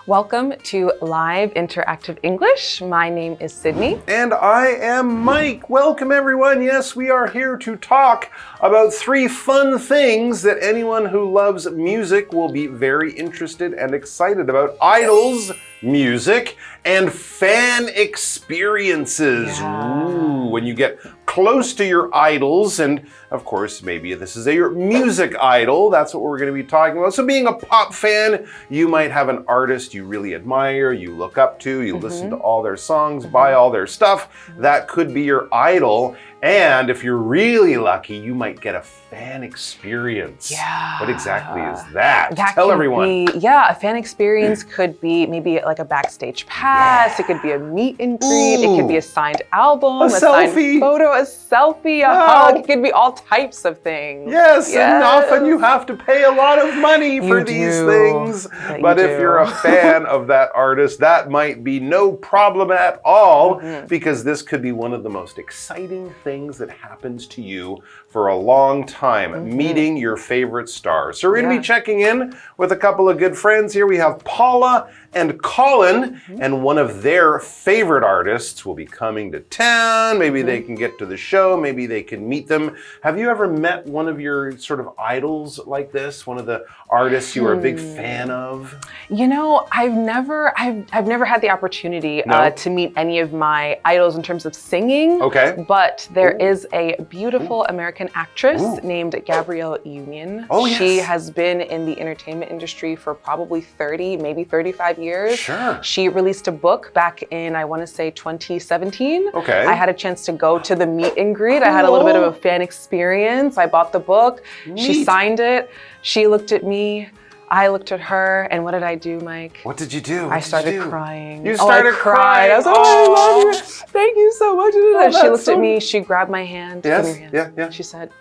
Welcome to Live Interactive English. My name is Sydney. And I am Mike. Welcome, everyone. Yes, we are here to talk about 3 fun things that anyone who loves music will be very interested and excited about. Idols, music, and fan experiences. Yeah. Ooh, when you get close to your idols, and of course, maybe this is your music idol. That's what we're going to be talking about. So being a pop fan, you might have an artist you really admire, you look up to, you listen to all their songs, buy all their stuff. That could be your idol. And if you're really lucky, you might get a fan experience. Yeah. What exactly is that? That Tell could everyone. be, a fan experience could be maybe like a backstage pass. It could be a meet and greet. It could be a signed album, a signed photo, a selfie, a hug. It could be all types of things. Yes, and often you have to pay a lot of money for these things. But if you're a fan of that artist, that might be no problem at all, because this could be one of the most exciting things that happens to you for a long time, meeting your favorite stars. So we're going to be checking in with a couple of good friends here. We have Paula and Colin, and one of their favorite artists will be coming to town. Maybe they can get to the show, maybe they can meet them. Have you ever met one of your sort of idols like this? One of the artists you are a big fan of? You know, I've never had the opportunity to meet any of my idols in terms of singing. Okay. But there is a beautiful American actress named Gabrielle Union. Oh, yes. She has been in the entertainment industry for probably 30, maybe 35 years. Sure. She released a book back in, I want to say, 2017. Okay. I had a chance to go to the meet and greet. I had a little bit of a fan experience. I bought the book. She signed it. She looked at me. I looked at her, and what did I do, Mike? What did you do? I started crying. You started crying. I was like, oh, I love you. Thank you so much. And she looked at me, she grabbed my hand. Yes, yeah. She said,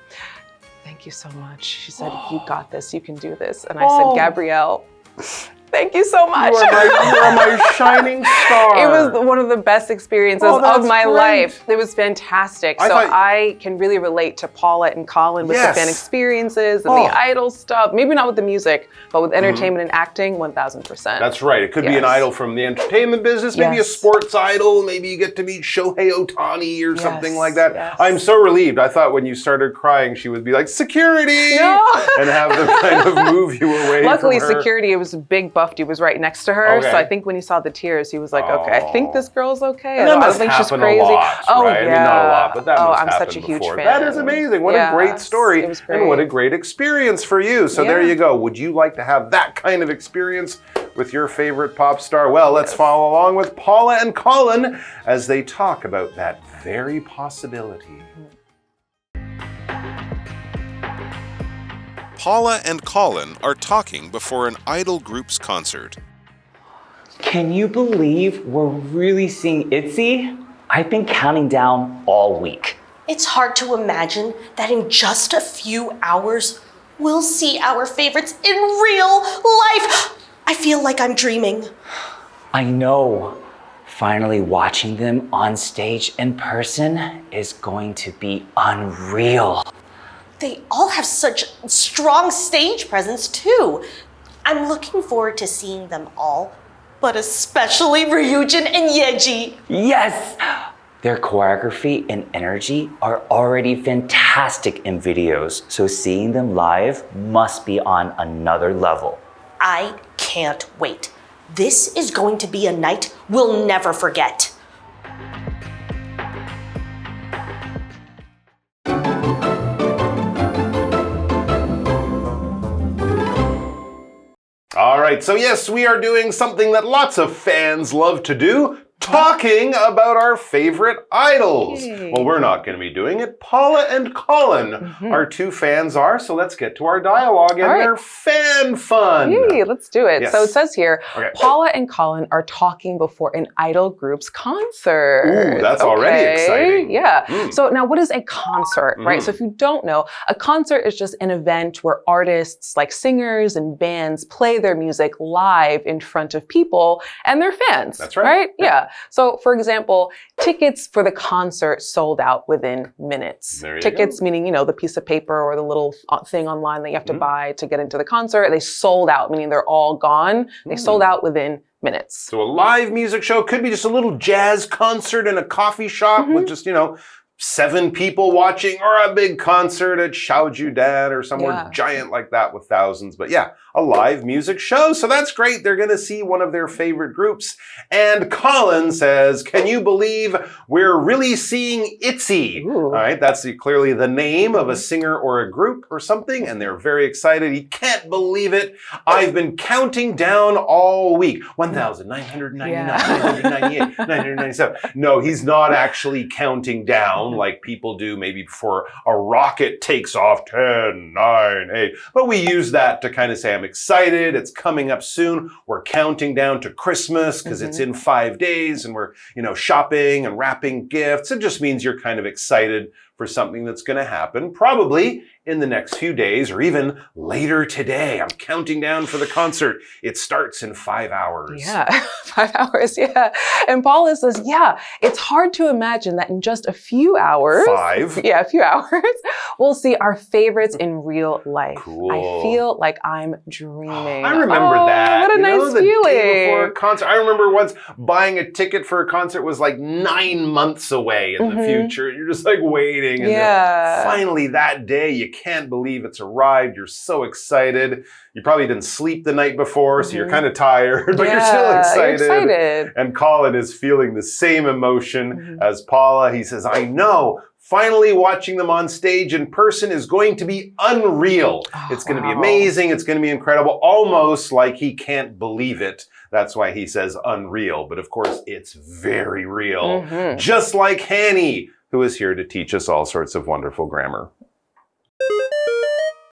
thank you so much. She said, you got this, you can do this. And I said, Gabrielle, thank you so much. You are my shining star. It was one of the best experiences of my life. It was fantastic. I can really relate to Paula and Colin with the fan experiences and the idol stuff. Maybe not with the music, but with entertainment and acting, 1000%. That's right. It could be an idol from the entertainment business, maybe a sports idol. Maybe you get to meet Shohei Ohtani or something like that. Yes. I'm so relieved. I thought when you started crying, she would be like, security! And have them kind of move you away Luckily, from her. security, it was a big buff dude was right next to her. So I think when he saw the tears, he was like, okay, I think this girl's okay. And that I don't must think she's happen crazy. a lot, Oh, right? yeah. I mean, not a lot, but that must I'm happen such a huge before. fan. That is amazing. What a great story. It was great. And what a great experience for you. So there you go. Would you like to have that kind of experience with your favorite pop star? Well, let's follow along with Paula and Colin as they talk about that very possibility. Paula and Colin are talking before an idol group's concert. Can you believe we're really seeing ITZY? I've been counting down all week. It's hard to imagine that in just a few hours, we'll see our favorites in real life. I feel like I'm dreaming. I know. Finally watching them on stage in person is going to be unreal. They all have such strong stage presence too. I'm looking forward to seeing them all, but especially Ryujin and Yeji. Yes! Their choreography and energy are already fantastic in videos, so seeing them live must be on another level. I can't wait. This is going to be a night we'll never forget. All right, so yes, we are doing something that lots of fans love to do. Talking about our favorite idols. Well, we're not going to be doing it. Paula and Colin, our 2 fans are. So let's get to our dialogue and their fan fun. Yay, let's do it. Yes. So it says here, Paula and Colin are talking before an idol group's concert. Ooh, that's already exciting. Yeah. So now what is a concert, right? So if you don't know, a concert is just an event where artists like singers and bands play their music live in front of people and their fans. That's right. Yeah. So, for example, tickets for the concert sold out within minutes. Tickets meaning, you know, the piece of paper or the little thing online that you have to buy to get into the concert. They sold out, meaning they're all gone. They sold out within minutes. So a live music show could be just a little jazz concert in a coffee shop with just, 7 people watching, or a big concert at Xiaojudan or somewhere giant like that with thousands. But yeah, a live music show. So that's great. They're going to see one of their favorite groups. And Colin says, can you believe we're really seeing ITZY? All right, that's clearly the name of a singer or a group or something. And they're very excited. He can't believe it. I've been counting down all week. 1,999, 998, 997. No, he's not actually counting down like people do maybe before a rocket takes off. 10, 9, 8. But we use that to kind of say, I'm excited. It's coming up soon. We're counting down to Christmas because it's in 5 days and we're, shopping and wrapping gifts. It just means you're kind of excited for something that's going to happen probably in the next few days or even later today. I'm counting down for the concert. It starts in 5 hours. Yeah, 5 hours, yeah. And Paula says, yeah, it's hard to imagine that in just a few hours. 5? Yeah, a few hours. We'll see our favorites in real life. Cool. I feel like I'm dreaming. I remember that. What a nice the feeling. Day before a concert. I remember once buying a ticket for a concert was like 9 months away in the future. You're just like waiting. And finally that day, you can't believe it's arrived. You're so excited. You probably didn't sleep the night before, so you're kind of tired, but you're still excited. You're excited. And Colin is feeling the same emotion as Paula. He says, I know. Finally watching them on stage in person is going to be unreal. It's going to be amazing. It's going to be incredible. Almost like he can't believe it. That's why he says unreal. But of course, it's very real. Just like Hanny, who is here to teach us all sorts of wonderful grammar.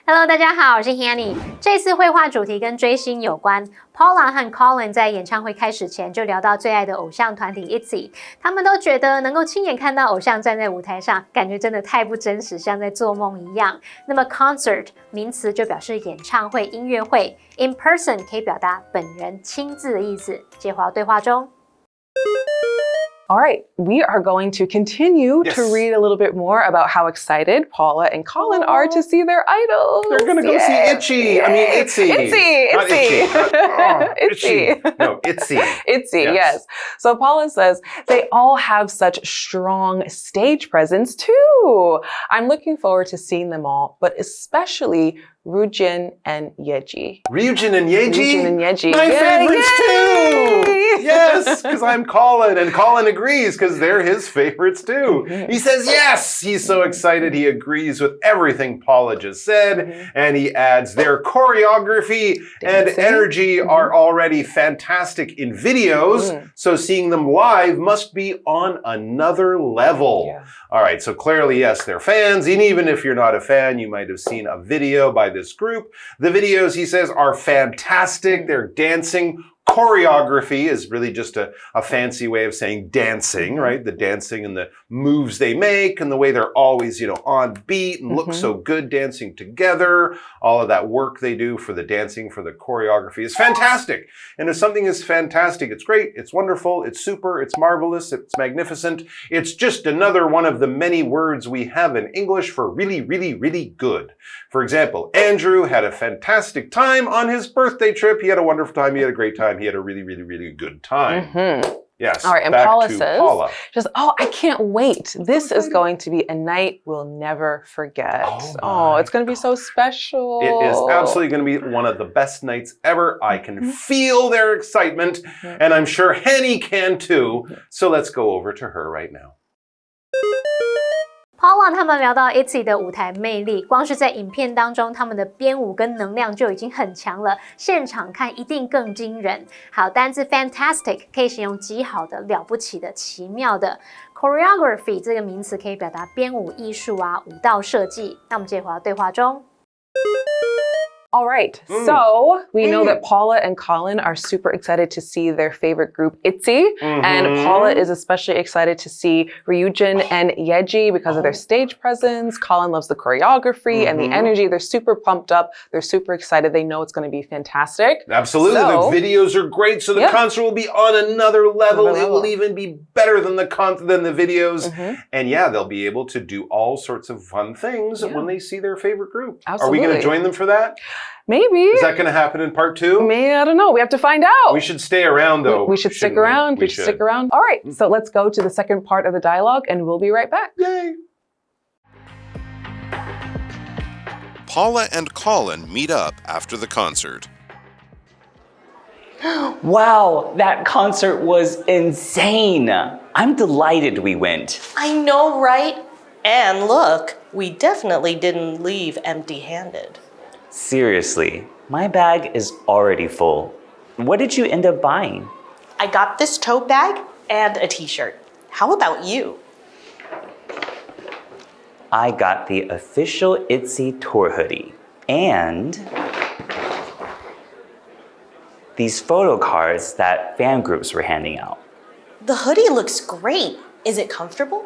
Hello， 大家好，我是 Hanny。这次绘画主题跟追星有关。Paula 和 Colin 在演唱会开始前就聊到最爱的偶像团体 ITZY， 他们都觉得能够亲眼看到偶像站在舞台上，感觉真的太不真实，像在做梦一样。那么 concert 名词就表示演唱会、音乐会 ，in person 可以表达本人亲自的意思。接回到对话中。All right, we are going to continue to read a little bit more about how excited Paula and Colin are to see their idols. They're going to go see Itchy. Yay. I mean, ITZY. ITZY. Not itchy. ITZY. No, ITZY. ITZY, yes. So Paula says, they all have such strong stage presence too. I'm looking forward to seeing them all, but especially Ryujin and Yeji. Ryujin and Yeji? Ryujin and Yeji. My favorites too! Yay! Yes, because I'm Colin, and Colin agrees because they're his favorites too. He says yes! He's so excited he agrees with everything Paula just said, and he adds their choreography and energy are already fantastic in videos, so seeing them live must be on another level. Yeah. All right, so clearly, yes, they're fans, and even if you're not a fan, you might have seen a video by this group. The videos, he says, are fantastic. They're dancing. Choreography is really just a fancy way of saying dancing, right? The dancing and the moves they make and the way they're always, on beat and look so good dancing together. All of that work they do for the dancing, for the choreography is fantastic. And if something is fantastic, it's great, it's wonderful, it's super, it's marvelous, it's magnificent. It's just another one of the many words we have in English for really, really, really good. For example, Andrew had a fantastic time on his birthday trip. He had a wonderful time. He had a great time. He had a really, really, really good time. Yes. All right, and back Paula to says, Paula. just, I can't wait. This is going to be a night we'll never forget. It's going to be so special. It is absolutely going to be one of the best nights ever. I can feel their excitement, and I'm sure Henny can too. So let's go over to her right now. Paula 他们聊到 ITZY 的舞台魅力，光是在影片当中，他们的编舞跟能量就已经很强了，现场看一定更惊人。好，单字 fantastic 可以形容极好的、了不起的、奇妙的。choreography 这个名词可以表达编舞艺术啊、舞蹈设计。那我们接着回到对话中。All right, so we know that Paula and Colin are super excited to see their favorite group ITZY, and Paula is especially excited to see Ryujin and Yeji because of their stage presence. Colin loves the choreography and the energy. They're super pumped up. They're super excited. They know it's going to be fantastic. Absolutely, So, the videos are great, so the concert will be on another level. It will even be better than the videos. And yeah, they'll be able to do all sorts of fun things when they see their favorite group. Absolutely. Are we going to join them for that? Maybe. Is that going to happen in part 2? Maybe, I don't know. We have to find out. We should stay around, though. We should stick around. We should stick around. All right, so let's go to the second part of the dialogue, and we'll be right back. Yay! Paula and Colin meet up after the concert. Wow, that concert was insane. I'm delighted we went. I know, right? And look, we definitely didn't leave empty-handed. Seriously, my bag is already full. What did you end up buying? I got this tote bag and a t-shirt. How about you? I got the official ITZY tour hoodie and these photo cards that fan groups were handing out. The hoodie looks great. Is it comfortable?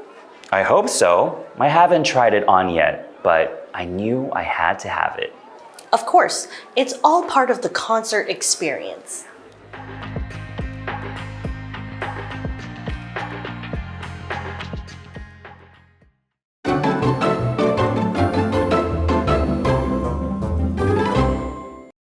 I hope so. I haven't tried it on yet, but I knew I had to have it. Of course, it's all part of the concert experience.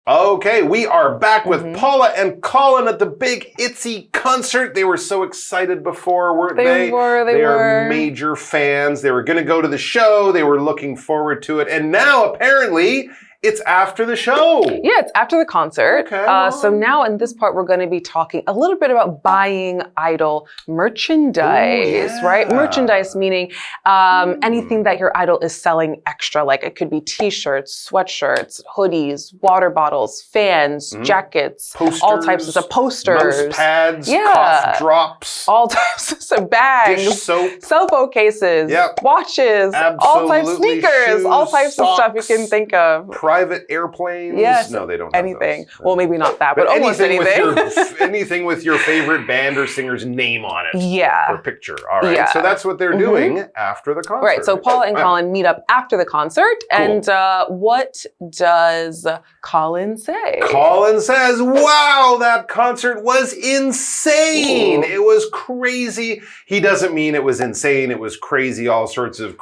Okay, we are back with Paula and Colin at the big ITZY concert. They were so excited before, weren't they? They were. They are major fans. They were going to go to the show. They were looking forward to it. And now, apparently, it's after the show. Yeah, it's after the concert. Okay. So now in this part, we're going to be talking a little bit about buying idol merchandise, right? Merchandise meaning anything that your idol is selling extra. Like it could be t-shirts, sweatshirts, hoodies, water bottles, fans, jackets, Posters, all types of posters. Mouse pads, cough drops. All types of bags. Dish soap. Cell phone cases. Absolutely. Watches. All types of sneakers. Shoes, all types of stuff you socks, can think of. Private airplanes? Yes. No, they don't have anything. those. Well, maybe not that, but almost anything. Anything with your favorite band or singer's name on it. Yeah. Or picture. All right. Yeah. So that's what they're doing after the concert. Right. So Paula and Colin meet up after the concert. Cool. And what does Colin say? Colin says, wow, that concert was insane. Ooh. It was crazy. He doesn't mean it was insane. It was crazy. All sorts of,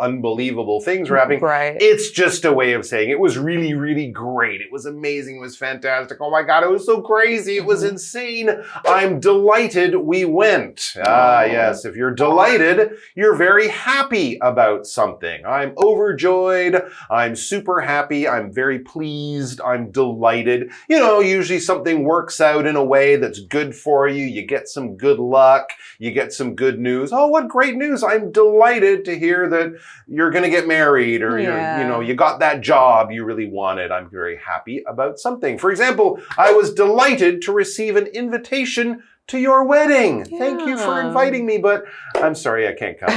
unbelievable things were happening. Right. It's just a way of saying it was really, really great. It was amazing. It was fantastic. Oh my God, it was so crazy. It was insane. I'm delighted we went. Ah, yes. If you're delighted, you're very happy about something. I'm overjoyed. I'm super happy. I'm very pleased. I'm delighted. Usually something works out in a way that's good for you. You get some good luck. You get some good news. Oh, what great news. I'm delighted to hear that you're going to get married or you got that job you really wanted. I'm very happy about something. For example, I was delighted to receive an invitation to your wedding. Yeah. Thank you for inviting me, but I'm sorry I can't come.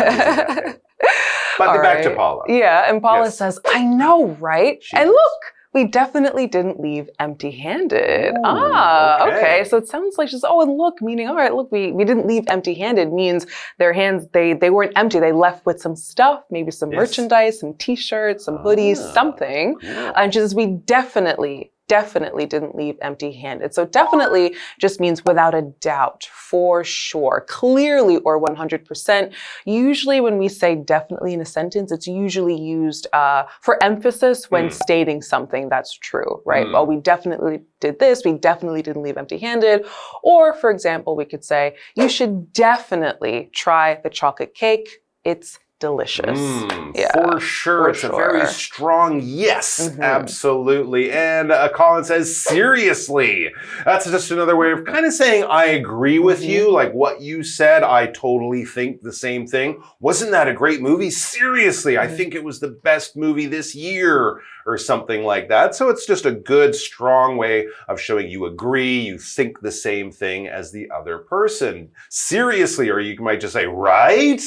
But back to Paula. Yeah, and Paula says, I know, right? And look, we definitely didn't leave empty-handed. Ooh, okay. So it sounds like she's, and look, meaning, all right, look, we didn't leave empty-handed means their hands, they weren't empty. They left with some stuff, maybe some merchandise, some t-shirts, some hoodies, something. Cool. And she says, we definitely didn't leave empty-handed. So definitely just means without a doubt, for sure, clearly, or 100%. Usually when we say definitely in a sentence, it's usually used for emphasis when stating something that's true, right? Oh, we definitely did this. We definitely didn't leave empty-handed. Or for example, we could say, you should definitely try the chocolate cake. It's delicious. For sure. It's a very strong yes. Absolutely. And Colin says, seriously. That's just another way of kind of saying, I agree with you. Like what you said, I totally think the same thing. Wasn't that a great movie? Seriously, I think it was the best movie this year or something like that. So it's just a good, strong way of showing you agree, you think the same thing as the other person. Seriously, or you might just say, right?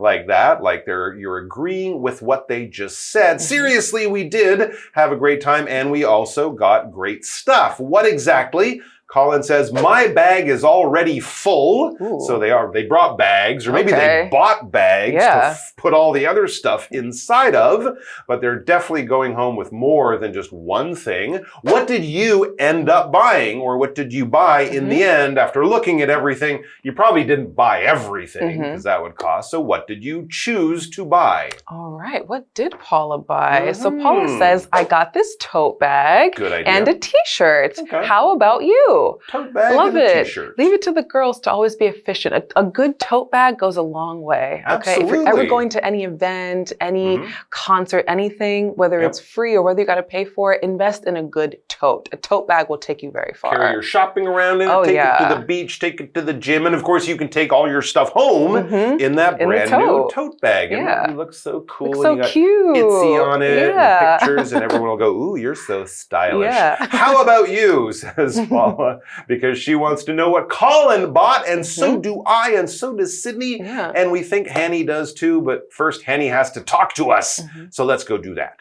Like that, like you're agreeing with what they just said. Seriously, we did have a great time and we also got great stuff. What exactly? Colin says, my bag is already full. Ooh. So they brought bags, or maybe they bought bags to put all the other stuff inside of, but they're definitely going home with more than just one thing. What did you end up buying, or what did you buy in the end after looking at everything? You probably didn't buy everything because that would cost. So what did you choose to buy? All right, what did Paula buy? So Paula says, I got this tote bag and a t-shirt. Okay. How about you? Tote bag Love and a it. t-shirt. Leave it to the girls to always be efficient. A good tote bag goes a long way. Okay? Absolutely. If you're ever going to any event, any concert, anything, whether it's free or whether you got to pay for it, invest in a good tote. A tote bag will take you very far. Carry your shopping around in it, take it to the beach, take it to the gym, and of course you can take all your stuff home in that brand new tote bag. And it looks so cool. Looks so and you got cute. Itsy on it and pictures, and everyone will go, ooh, you're so stylish. How about you, says Paula, because she wants to know what Colin bought, and so do I, and so does Sydney, and we think Hanny does too, but first Hanny has to talk to us. So let's go do that.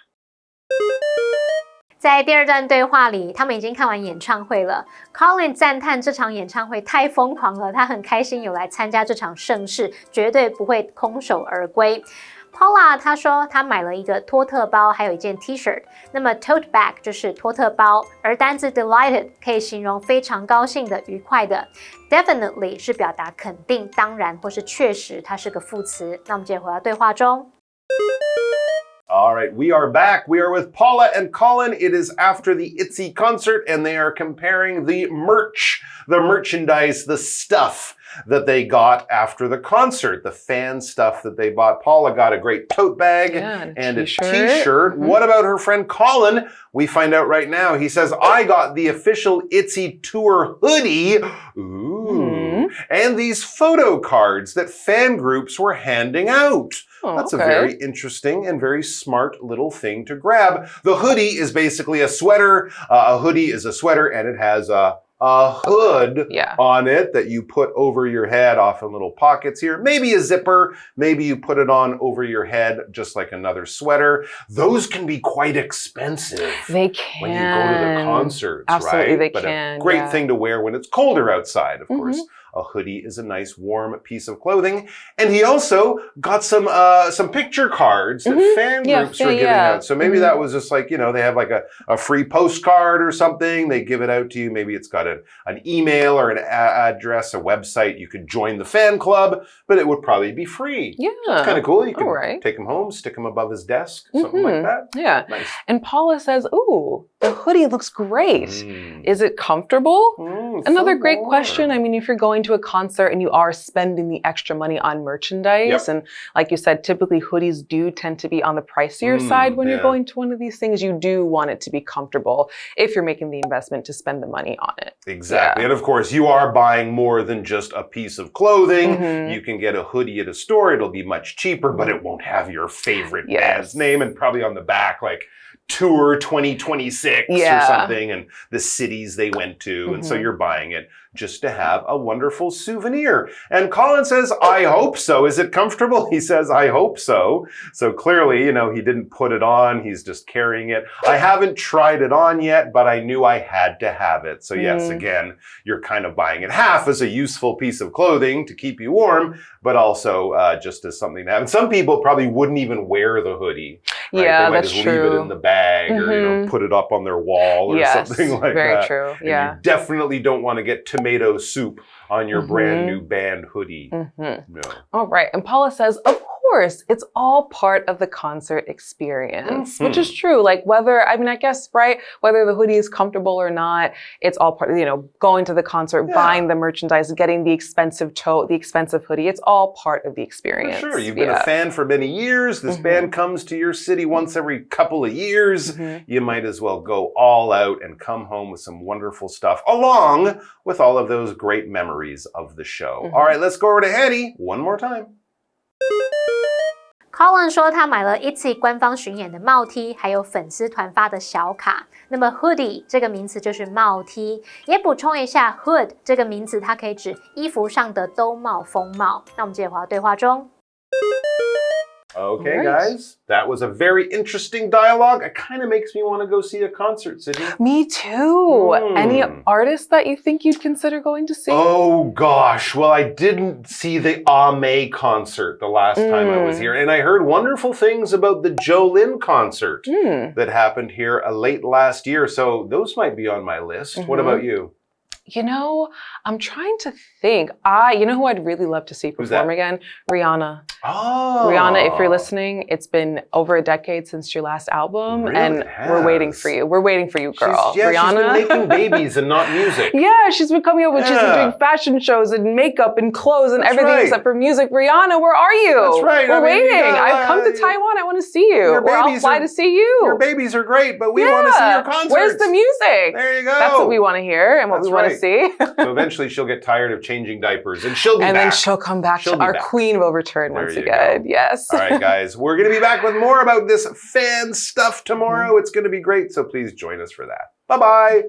在第二段对话里，他们已经看完演唱会了。Colin 赞叹这场演唱会太疯狂了，他很开心有来参加这场盛事，绝对不会空手而归。Paula 她说她买了一个托特包，还有一件 T-shirt。那么 tote bag 就是托特包，而单字 delighted 可以形容非常高兴的、愉快的。Definitely 是表达肯定、当然或是确实，它是个副词。那我们接着回到对话中。All right, we are back. We are with Paula and Colin. It is after the ITZY concert, and they are comparing the merch, the merchandise, the stuff that they got after the concert, the fan stuff that they bought. Paula got a great tote bag and a t-shirt. What about her friend Colin? We find out right now. He says, I got the official ITZY tour hoodie. Ooh. And these photo cards that fan groups were handing out. That's a very interesting and very smart little thing to grab. The hoodie is basically a sweater. A hoodie is a sweater, and it has a hood on it that you put over your head off in little pockets here. Maybe a zipper. Maybe you put it on over your head just like another sweater. Those can be quite expensive. They can. When you go to the concerts, Absolutely, right? They can. A great thing to wear when it's colder outside, of course. A hoodie is a nice warm piece of clothing. And he also got some picture cards that fan groups were giving out. So maybe that was just like, you know, they have like a free postcard or something. They give it out to you. Maybe it's got an email or an address, a website. You could join the fan club, but it would probably be free. Yeah. So it's kind of cool. You can take him home, stick him above his desk, something like that. Yeah. Nice. And Paula says, ooh, the hoodie looks great. Is it comfortable? Another great question. I mean, if you're going to a concert and you are spending the extra money on merchandise, and like you said, typically hoodies do tend to be on the pricier side when you're going to one of these things. You do want it to be comfortable if you're making the investment to spend the money on it. Exactly. And of course, you are buying more than just a piece of clothing. You can get a hoodie at a store. It'll be much cheaper, but it won't have your favorite band's name, and probably on the back, like Tour 2026 or something, and the cities they went to. And so you're buying it just to have a wonderful souvenir. And Colin says, I hope so. Is it comfortable? He says, I hope so. So clearly, you know, he didn't put it on. He's just carrying it. I haven't tried it on yet, but I knew I had to have it. So yes, again, you're kind of buying it half as a useful piece of clothing to keep you warm, but also just as something to have. And some people probably wouldn't even wear the hoodie. Right? Yeah, they might that's just true. leave it in the bag or, you know, put it up on their wall or something like very that. True. And you definitely don't want to get tomato soup on your brand new band hoodie. No. All right. And Paula says, of course, it's all part of the concert experience, which is true. Like whether, I mean, I guess, right, whether the hoodie is comfortable or not, it's all part of, you know, going to the concert, buying the merchandise, getting the expensive tote, the expensive hoodie. It's all part of the experience. For sure. You've been a fan for many years. This band comes to your city once every couple of years. You might as well go all out and come home with some wonderful stuff, along with all of those great memories of the show. All right, let's go over to Hattie one more time. Colin 说他买了ITZY官方巡演的帽 T， 还有粉丝团发的小卡。那么 hoodie 这个名词就是帽 T， 也补充一下 hood 这个名词它可以指衣服上的兜帽、风帽。那我们接着回到对话中。Okay, Right. guys, that was a very interesting dialogue. It kind of makes me want to go see a concert, Sydney. Me too. Any artists that you think you'd consider going to see? Oh gosh, well, I didn't see the May concert the last time I was here, and I heard wonderful things about the Jolin concert that happened here late last year, so those might be on my list. What about you? You know, I'm trying to think. You know who I'd really love to see perform again? Rihanna. Oh. Rihanna, if you're listening, it's been over a decade since your last album, Really and we're waiting for you. We're waiting for you, girl. Rihanna. She's been making babies and not music. Yeah, she's been coming up with, she's been doing fashion shows and makeup and clothes and everything except for music. Rihanna, where are you? That's right. We're waiting. I've come to Taiwan. I want to see you. Or I'll fly to see you. Your babies are great, but we want to see your concerts. Where's the music? There you go. That's what we want to hear and what we want to see. So eventually she'll get tired of changing diapers and she'll be back. And then she'll come back. Our queen will return once again. Yes. All right, guys. We're going to be back with more about this fan stuff tomorrow. It's going to be great, so please join us for that. Bye-bye.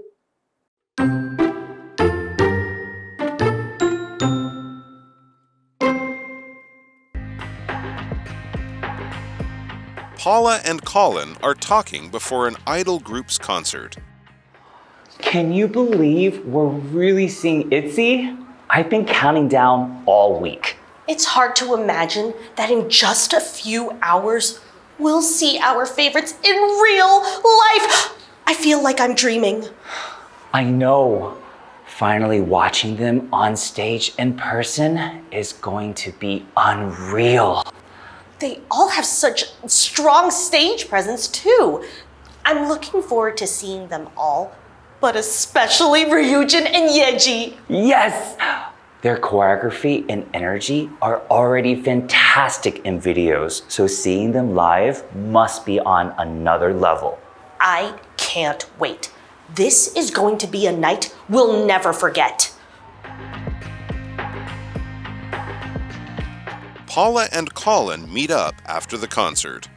Paula and Colin are talking before an idol group's concert. Can you believe we're really seeing ITZY? I've been counting down all week. It's hard to imagine that in just a few hours, we'll see our favorites in real life. I feel like I'm dreaming. I know. Finally watching them on stage in person is going to be unreal. They all have such strong stage presence too. I'm looking forward to seeing them all, but especially Ryujin and Yeji. Yes! Their choreography and energy are already fantastic in videos, so seeing them live must be on another level. I can't wait. This is going to be a night we'll never forget. Paula and Colin meet up after the concert.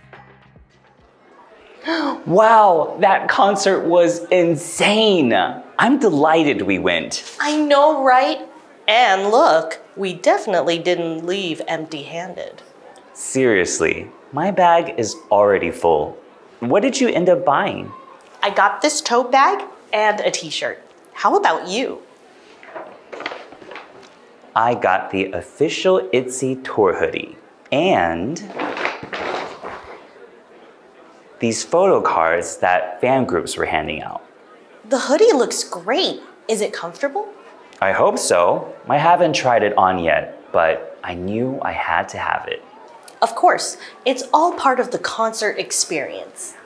Wow, that concert was insane. I'm delighted we went. I know, right? And look, we definitely didn't leave empty-handed. Seriously, my bag is already full. What did you end up buying? I got this tote bag and a t-shirt. How about you? I got the official ITZY tour hoodie and these photo cards that fan groups were handing out. The hoodie looks great. Is it comfortable? I hope so. I haven't tried it on yet, but I knew I had to have it. Of course, it's all part of the concert experience. "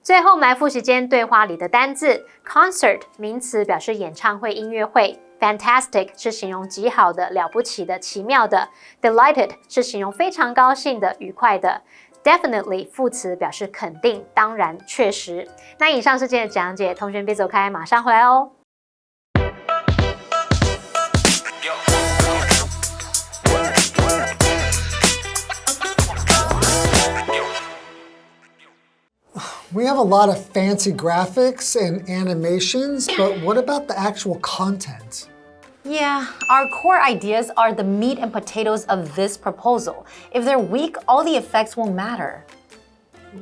最后我们来复习今天对话里的单字 concert 名词表示演唱会、音乐会 fantastic 是形容极好的、了不起的、奇妙的 delighted 是形容非常高兴的、愉快的 definitely 副词表示肯定、当然、确实。那以上是今天的讲解，同学别走开，马上回来哦。We have a lot of fancy graphics and animations, but what about the actual content? Yeah, our core ideas are the meat and potatoes of this proposal. If they're weak, all the effects won't matter.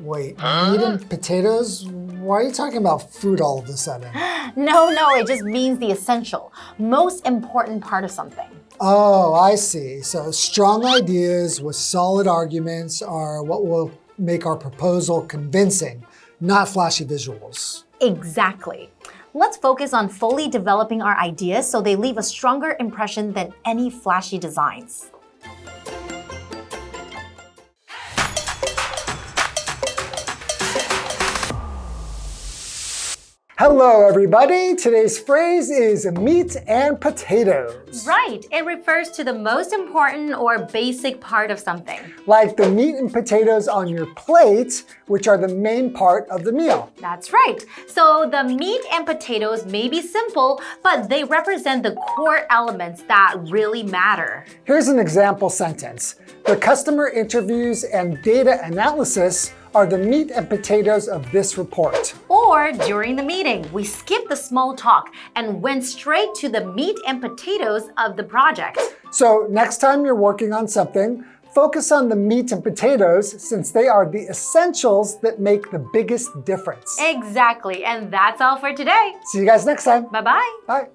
Wait, meat and potatoes? Why are you talking about food all of a sudden? No, it just means the essential, most important part of something. Oh, I see. So strong ideas with solid arguments are what will make our proposal convincing, not flashy visuals. Exactly. Let's focus on fully developing our ideas so they leave a stronger impression than any flashy designs. Hello, everybody. Today's phrase is meat and potatoes. Right, it refers to the most important or basic part of something. Like the meat and potatoes on your plate, which are the main part of the meal. That's right. So the meat and potatoes may be simple, but they represent the core elements that really matter. Here's an example sentence. The customer interviews and data analysis are the meat and potatoes of this report. Or during the meeting, we skipped the small talk and went straight to the meat and potatoes of the project. So next time you're working on something, focus on the meat and potatoes since they are the essentials that make the biggest difference. Exactly, and that's all for today. See you guys next time. Bye-bye. Bye.